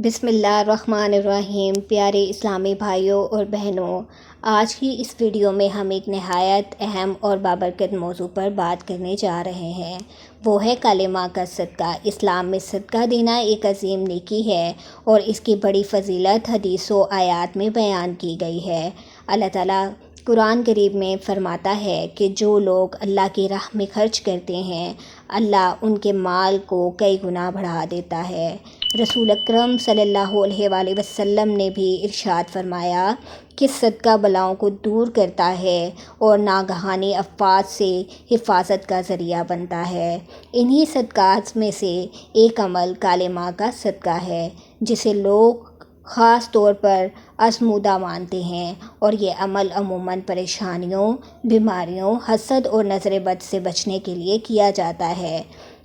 بسم اللہ الرحمن الرحیم۔ پیارے اسلامی بھائیوں اور بہنوں، آج کی اس ویڈیو میں ہم ایک نہایت اہم اور بابرکت موضوع پر بات کرنے جا رہے ہیں۔ وہ ہے کلمہ کا صدقہ۔ اسلام میں صدقہ دینا ایک عظیم نیکی ہے اور اس کی بڑی فضیلت حدیث و آیات میں بیان کی گئی ہے۔ اللہ تعالیٰ قرآن کریم میں فرماتا ہے کہ جو لوگ اللہ کی راہ میں خرچ کرتے ہیں، اللہ ان کے مال کو کئی گنا بڑھا دیتا ہے۔ رسول اکرم صلی اللہ علیہ وآلہ وسلم نے بھی ارشاد فرمایا کہ صدقہ بلاؤں کو دور کرتا ہے اور ناگہانی آفات سے حفاظت کا ذریعہ بنتا ہے۔ انہی صدقات میں سے ایک عمل کلمہ کا صدقہ ہے، جسے لوگ خاص طور پر آزمودہ مانتے ہیں، اور یہ عمل عموماً پریشانیوں، بیماریوں، حسد اور نظر بد سے بچنے کے لیے کیا جاتا ہے۔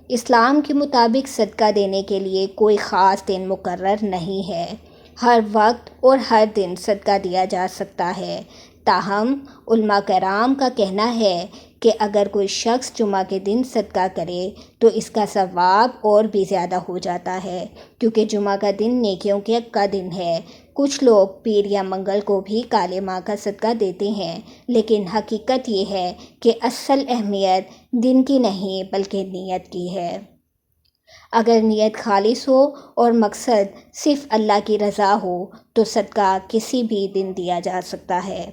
اسلام کے مطابق صدقہ دینے کے لیے کوئی خاص دن مقرر نہیں ہے۔ ہر وقت اور ہر دن صدقہ دیا جا سکتا ہے۔ تاہم علماء کرام کا کہنا ہے کہ اگر کوئی شخص جمعہ کے دن صدقہ کرے تو اس کا ثواب اور بھی زیادہ ہو جاتا ہے، کیونکہ جمعہ کا دن نیکیوں کا دن ہے۔ کچھ لوگ پیر یا منگل کو بھی کلمہ کا صدقہ دیتے ہیں، لیکن حقیقت یہ ہے کہ اصل اہمیت دن کی نہیں بلکہ نیت کی ہے۔ اگر نیت خالص ہو اور مقصد صرف اللہ کی رضا ہو تو صدقہ کسی بھی دن دیا جا سکتا ہے۔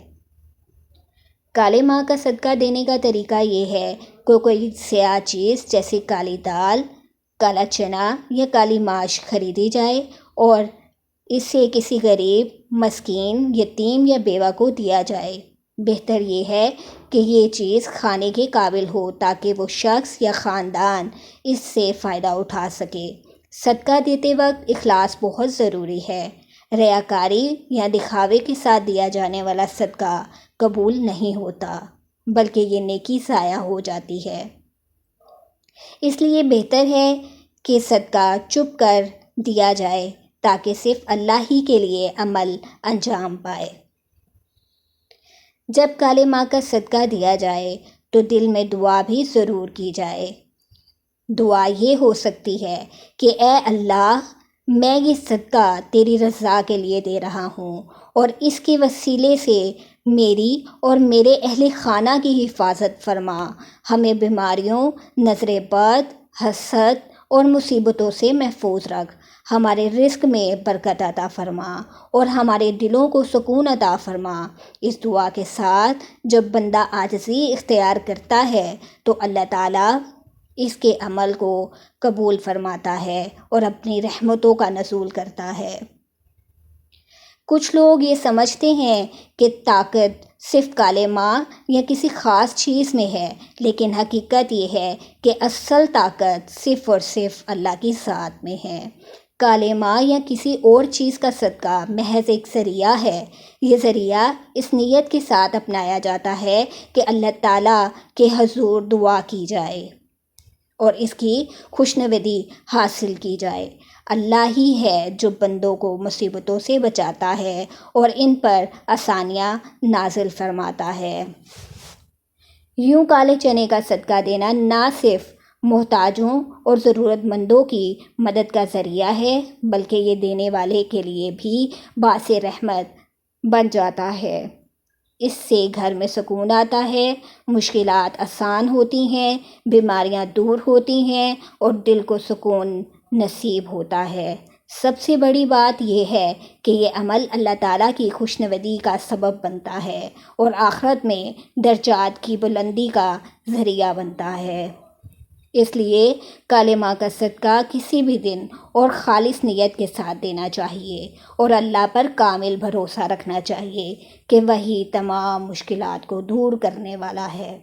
کلمہ کا صدقہ دینے کا طریقہ یہ ہے کہ کوئی سیاہ چیز جیسے کالی دال، کالا چنا یا کالی ماش خریدی جائے اور اسے کسی غریب، مسکین، یتیم یا بیوہ کو دیا جائے۔ بہتر یہ ہے کہ یہ چیز کھانے کے قابل ہو تاکہ وہ شخص یا خاندان اس سے فائدہ اٹھا سکے۔ صدقہ دیتے وقت اخلاص بہت ضروری ہے۔ ریاکاری یا دکھاوے کے ساتھ دیا جانے والا صدقہ قبول نہیں ہوتا، بلکہ یہ نیکی ضائع ہو جاتی ہے۔ اس لیے بہتر ہے کہ صدقہ چھپ کر دیا جائے تاکہ صرف اللہ ہی کے لیے عمل انجام پائے۔ جب کلمہ کا صدقہ دیا جائے تو دل میں دعا بھی ضرور کی جائے۔ دعا یہ ہو سکتی ہے کہ اے اللہ، میں یہ صدقہ تیری رضا کے لیے دے رہا ہوں اور اس کے وسیلے سے میری اور میرے اہل خانہ کی حفاظت فرما، ہمیں بیماریوں، نظر بد، حسد اور مصیبتوں سے محفوظ رکھ، ہمارے رزق میں برکت عطا فرما اور ہمارے دلوں کو سکون عطا فرما۔ اس دعا کے ساتھ جب بندہ عاجزی اختیار کرتا ہے تو اللہ تعالیٰ اس کے عمل کو قبول فرماتا ہے اور اپنی رحمتوں کا نزول کرتا ہے۔ کچھ لوگ یہ سمجھتے ہیں کہ طاقت صرف کلمہ یا کسی خاص چیز میں ہے، لیکن حقیقت یہ ہے کہ اصل طاقت صرف اور صرف اللہ کی ذات میں ہے۔ کلمہ یا کسی اور چیز کا صدقہ محض ایک ذریعہ ہے۔ یہ ذریعہ اس نیت کے ساتھ اپنایا جاتا ہے کہ اللہ تعالیٰ کے حضور دعا کی جائے اور اس کی خوشنودی حاصل کی جائے۔ اللہ ہی ہے جو بندوں کو مصیبتوں سے بچاتا ہے اور ان پر آسانیاں نازل فرماتا ہے۔ یوں کالے چنے کا صدقہ دینا نہ صرف محتاجوں اور ضرورت مندوں کی مدد کا ذریعہ ہے، بلکہ یہ دینے والے کے لیے بھی باعث رحمت بن جاتا ہے۔ اس سے گھر میں سکون آتا ہے، مشکلات آسان ہوتی ہیں، بیماریاں دور ہوتی ہیں اور دل کو سکون نصیب ہوتا ہے۔ سب سے بڑی بات یہ ہے کہ یہ عمل اللہ تعالیٰ کی خوشنودی کا سبب بنتا ہے اور آخرت میں درجات کی بلندی کا ذریعہ بنتا ہے۔ اس لیے کلمہ کا صدقہ کسی بھی دن اور خالص نیت کے ساتھ دینا چاہیے اور اللہ پر کامل بھروسہ رکھنا چاہیے کہ وہی تمام مشکلات کو دور کرنے والا ہے۔